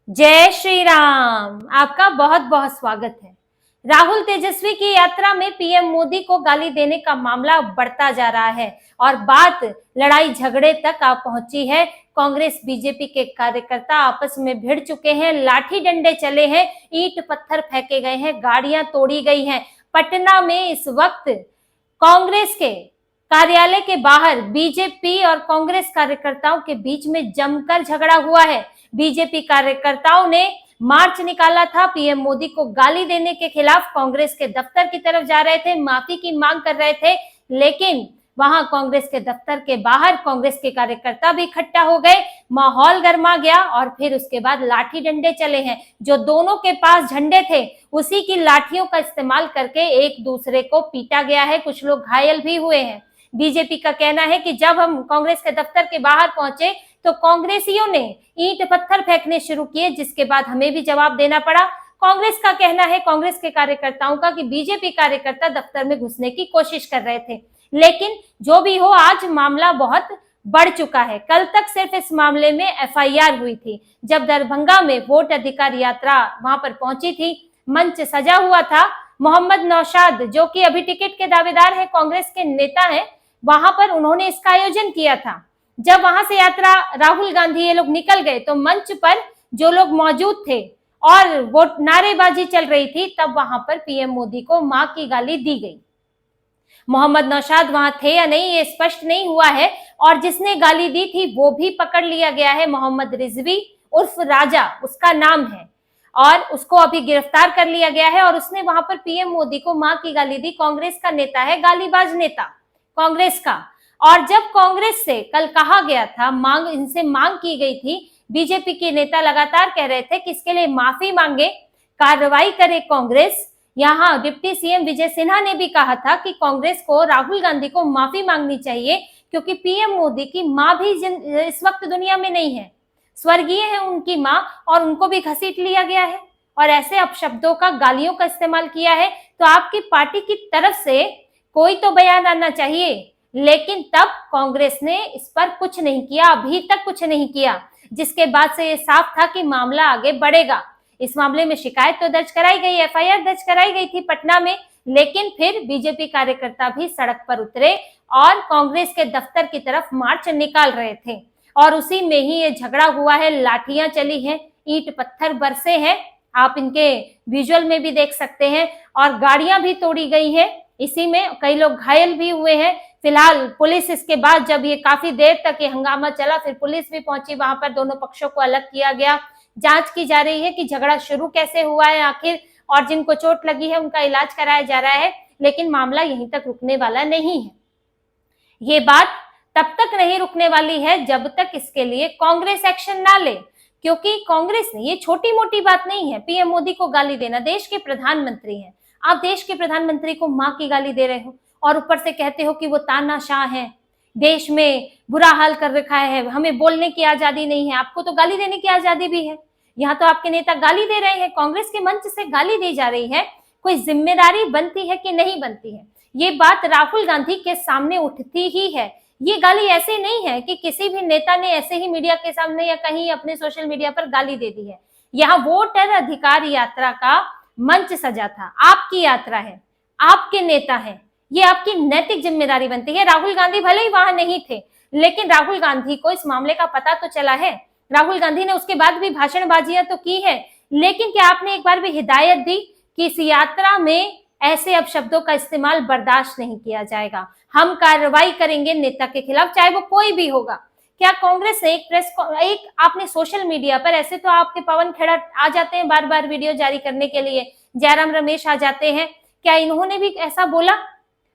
जय श्री राम। आपका बहुत बहुत स्वागत है। राहुल तेजस्वी की यात्रा में पीएम मोदी को गाली देने का मामला बढ़ता जा रहा है और बात लड़ाई झगड़े तक आ पहुंची है। कांग्रेस बीजेपी के कार्यकर्ता आपस में भिड़ चुके हैं, लाठी डंडे चले हैं, ईंट पत्थर फेंके गए हैं, गाड़ियां तोड़ी गई हैं। पटना में इस वक्त कांग्रेस के कार्यालय के बाहर बीजेपी और कांग्रेस कार्यकर्ताओं के बीच में जमकर झगड़ा हुआ है। बीजेपी कार्यकर्ताओं ने मार्च निकाला था, पीएम मोदी को गाली देने के खिलाफ कांग्रेस के दफ्तर की तरफ जा रहे थे, माफी की मांग कर रहे थे, लेकिन वहां कांग्रेस के दफ्तर के बाहर कांग्रेस के कार्यकर्ता भी इकट्ठा हो गए, माहौल गर्मा गया और फिर उसके बाद लाठी डंडे चले हैं। जो दोनों के पास झंडे थे उसी की लाठियों का इस्तेमाल करके एक दूसरे को पीटा गया है, कुछ लोग घायल भी हुए हैं। बीजेपी का कहना है कि जब हम कांग्रेस के दफ्तर के बाहर पहुंचे तो कांग्रेसियों ने ईंट पत्थर फेंकने शुरू किए, जिसके बाद हमें भी जवाब देना पड़ा। कांग्रेस का कहना है, कांग्रेस के कार्यकर्ताओं का, कि बीजेपी कार्यकर्ता दफ्तर में घुसने की कोशिश कर रहे थे। लेकिन जो भी हो, आज मामला बहुत बढ़ चुका है। कल तक सिर्फ इस मामले में एफआईआर हुई थी। जब दरभंगा में वोट अधिकार यात्रा वहां पर पहुंची थी, मंच सजा हुआ था। मोहम्मद नौशाद, जो कि अभी टिकट के दावेदार है, कांग्रेस के नेता हैं, वहां पर उन्होंने इसका आयोजन किया था। जब वहां से यात्रा राहुल गांधी ये लोग निकल गए तो मंच पर जो लोग मौजूद थे और वो नारेबाजी चल रही थी, तब वहां पर पीएम मोदी को मां की गाली दी गई। मोहम्मद नौशाद वहां थे या नहीं ये स्पष्ट नहीं हुआ है, और जिसने गाली दी थी वो भी पकड़ लिया गया है। मोहम्मद रिजवी उर्फ राजा उसका नाम है, और उसको अभी गिरफ्तार कर लिया गया है। और उसने वहां पर पीएम मोदी को मां की गाली दी। कांग्रेस का नेता है, गालीबाज नेता कांग्रेस का। और जब कांग्रेस से कल कहा गया था, इनसे मांग की गई थी, बीजेपी के नेता लगातार कह रहे थे कि इसके लिए माफी मांगे, कार्रवाई करे कांग्रेस। यहाँ डिप्टी सीएम विजय सिन्हा ने भी कहा था कि कांग्रेस को राहुल गांधी को माफी मांगनी चाहिए, क्योंकि पीएम मोदी की मां भी इस वक्त दुनिया में नहीं है, स्वर्गीय है उनकी मां, और उनको भी घसीट लिया गया है और ऐसे अपशब्दों का, गालियों का इस्तेमाल किया है। तो आपकी पार्टी की तरफ से कोई तो बयान आना चाहिए, लेकिन तब कांग्रेस ने इस पर कुछ नहीं किया, अभी तक कुछ नहीं किया, जिसके बाद से ये साफ था कि मामला आगे बढ़ेगा। इस मामले में शिकायत तो दर्ज कराई गई, एफआईआर दर्ज कराई गई थी पटना में, लेकिन फिर बीजेपी कार्यकर्ता भी सड़क पर उतरे और कांग्रेस के दफ्तर की तरफ मार्च निकाल रहे थे। और उसी में ही ये झगड़ा हुआ है, लाठियां चली हैं, ईंट पत्थर बरसे हैं, आप इनके विजुअल में भी देख सकते हैं, और गाड़ियां भी तोड़ी गई हैं। इसी में कई लोग घायल भी हुए हैं। फिलहाल पुलिस, इसके बाद जब ये काफी देर तक ये हंगामा चला, फिर पुलिस भी पहुंची, वहां पर दोनों पक्षों को अलग किया गया। जांच की जा रही है कि झगड़ा शुरू कैसे हुआ है आखिर, और जिनको चोट लगी है उनका इलाज कराया जा रहा है। लेकिन मामला यहीं तक रुकने वाला नहीं है। ये बात तब तक नहीं रुकने वाली है जब तक इसके लिए कांग्रेस एक्शन ना ले, क्योंकि कांग्रेस ने, ये छोटी मोटी बात नहीं है पीएम मोदी को गाली देना। देश के प्रधानमंत्री हैं आप, देश के प्रधानमंत्री को मां की गाली दे रहे हो और ऊपर से कहते हो कि वो तानाशाह हैं, देश में बुरा हाल कर रखा है, हमें बोलने की आजादी नहीं है। आपको तो गाली देने की आजादी भी है। यहाँ तो आपके नेता गाली दे रहे हैं, कांग्रेस के मंच से गाली दी जा रही है। कोई जिम्मेदारी बनती है कि नहीं बनती है? ये बात राहुल गांधी के सामने उठती ही है। ये गाली ऐसे नहीं है कि किसी भी नेता ने ऐसे ही मीडिया के सामने या कहीं अपने सोशल मीडिया पर गाली दे दी है। यहाँ वोटर अधिकार यात्रा का मंच सजा था, आपकी यात्रा है, आपके नेता है, ये आपकी नैतिक जिम्मेदारी बनती है। राहुल गांधी भले ही वहां नहीं थे, लेकिन राहुल गांधी को इस मामले का पता तो चला है। राहुल गांधी ने उसके बाद भी भाषणबाजियां तो की है, लेकिन क्या आपने एक बार भी हिदायत दी कि इस यात्रा में ऐसे अपशब्दों का इस्तेमाल बर्दाश्त नहीं किया जाएगा, हम कार्रवाई करेंगे नेता के खिलाफ, चाहे वो कोई भी होगा? क्या कांग्रेस ने एक आपने सोशल मीडिया पर, ऐसे तो आपके पवन खेड़ा आ जाते हैं बार बार वीडियो जारी करने के लिए, जयराम रमेश आ जाते हैं, क्या इन्होंने भी ऐसा बोला?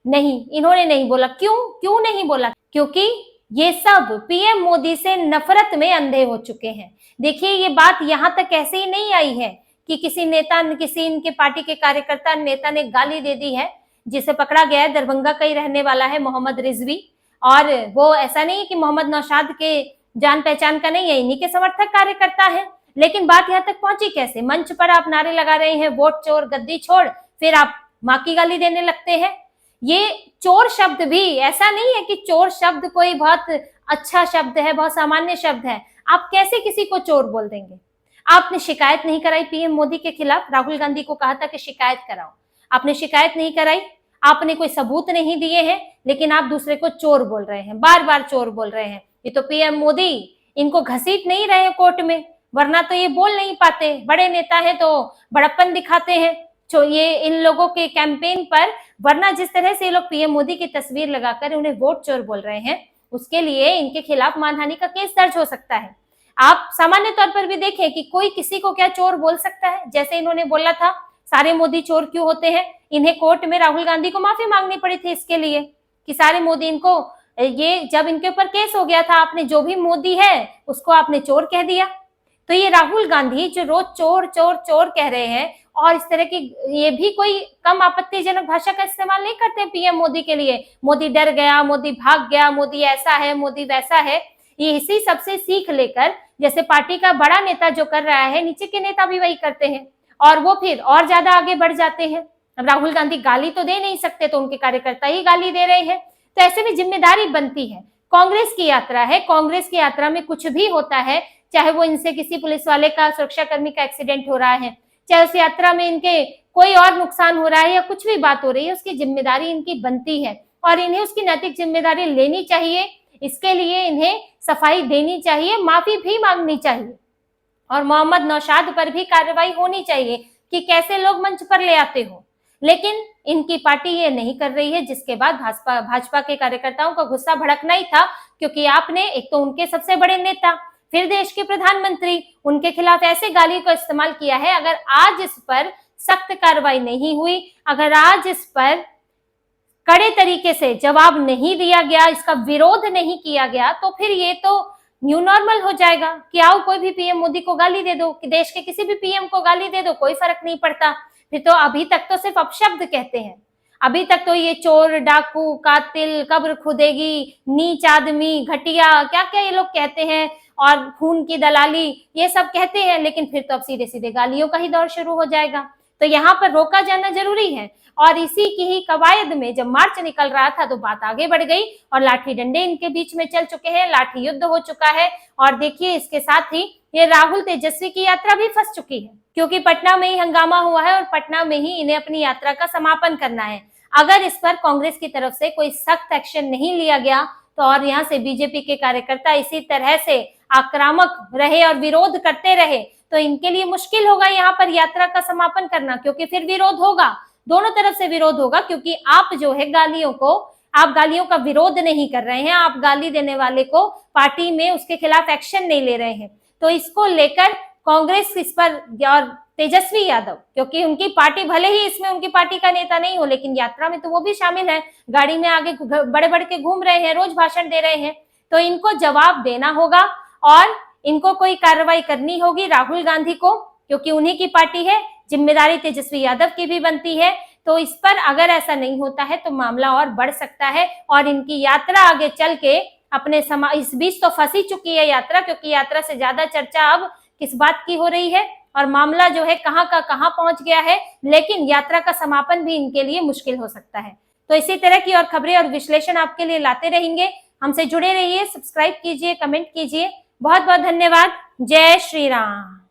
नहीं, इन्होंने नहीं बोला। क्यों नहीं बोला? क्योंकि ये सब पीएम मोदी से नफरत में अंधे हो चुके हैं। देखिए, ये बात यहां तक ऐसे ही नहीं आई है कि किसी नेता, किसी इनके पार्टी के कार्यकर्ता नेता ने गाली दे दी है। जिसे पकड़ा गया है दरभंगा का ही रहने वाला है, मोहम्मद रिजवी, और वो ऐसा नहीं है कि मोहम्मद नौशाद के जान पहचान का नहीं है, इन्हीं के समर्थक कार्यकर्ता है। लेकिन बात यहाँ तक पहुंची कैसे? मंच पर आप नारे लगा रहे हैं, वोट चोर गद्दी छोड़, फिर आप मां की गाली देने लगते हैं। ये चोर शब्द भी ऐसा नहीं है कि चोर शब्द कोई बहुत अच्छा शब्द है, बहुत सामान्य शब्द है। आप कैसे किसी को चोर बोल देंगे? आपने शिकायत नहीं कराई पीएम मोदी के खिलाफ। राहुल गांधी को कहा था कि शिकायत कराओ, आपने शिकायत नहीं कराई, आपने कोई सबूत नहीं दिए हैं, लेकिन आप दूसरे को चोर बोल रहे हैं, बार बार चोर बोल रहे हैं। ये तो पीएम मोदी इनको घसीट नहीं रहे हैं कोर्ट में, वरना तो ये बोल नहीं पाते। बड़े नेता हैं तो बड़प्पन दिखाते हैं जो ये इन लोगों के कैंपेन पर, वरना जिस तरह से ये लोग पीएम मोदी की तस्वीर लगाकर उन्हें वोट चोर बोल रहे हैं, उसके लिए इनके खिलाफ मानहानि का केस दर्ज हो सकता है। आप सामान्य तौर पर भी देखें कि कोई किसी को क्या चोर बोल सकता है। जैसे इन्होंने बोला था सारे मोदी चोर क्यों होते हैं, इन्हें कोर्ट में राहुल गांधी को माफी मांगनी पड़ी थी इसके लिए कि सारे मोदी, इनको ये जब इनके ऊपर केस हो गया था, आपने जो भी मोदी है उसको आपने चोर कह दिया। तो ये राहुल गांधी जो रोज चोर चोर चोर कह रहे हैं और इस तरह की, ये भी कोई कम आपत्तिजनक भाषा का इस्तेमाल नहीं करते पीएम मोदी के लिए। मोदी डर गया, मोदी भाग गया, मोदी ऐसा है, मोदी वैसा है। ये इसी सबसे सीख लेकर, जैसे पार्टी का बड़ा नेता जो कर रहा है, नीचे के नेता भी वही करते हैं और वो फिर और ज्यादा आगे बढ़ जाते हैं। अब राहुल गांधी गाली तो दे नहीं सकते, तो उनके कार्यकर्ता ही गाली दे रहे हैं। तो ऐसे में जिम्मेदारी बनती है। कांग्रेस की यात्रा है, कांग्रेस की यात्रा में कुछ भी होता है, चाहे वो इनसे किसी पुलिस वाले का, सुरक्षा कर्मी का एक्सीडेंट हो रहा है, चाहे उस यात्रा में इनके कोई और नुकसान हो रहा है या कुछ भी बात हो रही है, उसकी जिम्मेदारी इनकी बनती है और इन्हें उसकी नैतिक जिम्मेदारी लेनी चाहिए। इसके लिए इन्हें सफाई देनी चाहिए, माफी भी मांगनी चाहिए और मोहम्मद नौशाद पर भी कार्रवाई होनी चाहिए कि कैसे लोग मंच पर ले आते हो। लेकिन इनकी पार्टी ये नहीं कर रही है, जिसके बाद भाजपा के कार्यकर्ताओं का गुस्सा भड़कना ही था, क्योंकि आपने एक तो उनके सबसे बड़े नेता, फिर देश के प्रधानमंत्री, उनके खिलाफ ऐसे गाली को इस्तेमाल किया है। अगर आज इस पर सख्त कार्रवाई नहीं हुई, अगर आज इस पर कड़े तरीके से जवाब नहीं दिया गया, इसका विरोध नहीं किया गया, तो फिर ये तो न्यू नॉर्मल हो जाएगा कि आओ कोई भी पीएम मोदी को गाली दे दो, कि देश के किसी भी पीएम को गाली दे दो, कोई फर्क नहीं पड़ता। फिर तो अभी तक तो सिर्फ अपशब्द कहते हैं, अभी तक तो ये चोर, डाकू, कातिल, कब्र खुदेगी, नीच आदमी, घटिया, क्या क्या ये लोग कहते हैं, और खून की दलाली, ये सब कहते हैं। लेकिन फिर तो अब सीधे सीधे गालियों का ही दौर शुरू हो जाएगा। तो यहाँ पर रोका जाना जरूरी है। और इसी की ही कवायद में जब मार्च निकल रहा था तो बात आगे बढ़ गई और लाठी डंडे इनके बीच में चल चुके हैं, लाठी युद्ध हो चुका है। और देखिए इसके साथ ही ये राहुल तेजस्वी की यात्रा भी फंस चुकी है, क्योंकि पटना में ही हंगामा हुआ है और पटना में ही इन्हें अपनी यात्रा का समापन करना है। अगर इस पर कांग्रेस की तरफ से कोई सख्त एक्शन नहीं लिया गया तो और यहाँ से बीजेपी के कार्यकर्ता इसी तरह से आक्रामक रहे और विरोध करते रहे तो इनके लिए मुश्किल होगा यहाँ पर यात्रा का समापन करना, क्योंकि फिर विरोध होगा, दोनों तरफ से विरोध होगा। क्योंकि आप जो है आप गालियों का विरोध नहीं कर रहे हैं, आप गाली देने वाले को पार्टी में उसके खिलाफ एक्शन नहीं ले रहे हैं। तो इसको लेकर कांग्रेस इस पर, और तेजस्वी यादव, क्योंकि उनकी पार्टी भले ही इसमें उनकी पार्टी का नेता नहीं हो, लेकिन यात्रा में तो वो भी शामिल है, गाड़ी में आगे बड़े बड़े के घूम रहे हैं, रोज भाषण दे रहे हैं। तो इनको जवाब देना होगा और इनको कोई कार्रवाई करनी होगी राहुल गांधी को, क्योंकि उन्हीं की पार्टी है। जिम्मेदारी तेजस्वी यादव की भी बनती है। तो इस पर अगर ऐसा नहीं होता है तो मामला और बढ़ सकता है और इनकी यात्रा आगे चल के अपने इस बीच तो फंसी चुकी है यात्रा, क्योंकि यात्रा से ज्यादा चर्चा अब किस बात की हो रही है और मामला जो है कहां का कहां पहुंच गया है। लेकिन यात्रा का समापन भी इनके लिए मुश्किल हो सकता है। तो इसी तरह की और खबरें और विश्लेषण आपके लिए लाते रहेंगे। हमसे जुड़े रहिए, सब्सक्राइब कीजिए, कमेंट कीजिए। बहुत बहुत धन्यवाद। जय श्री राम।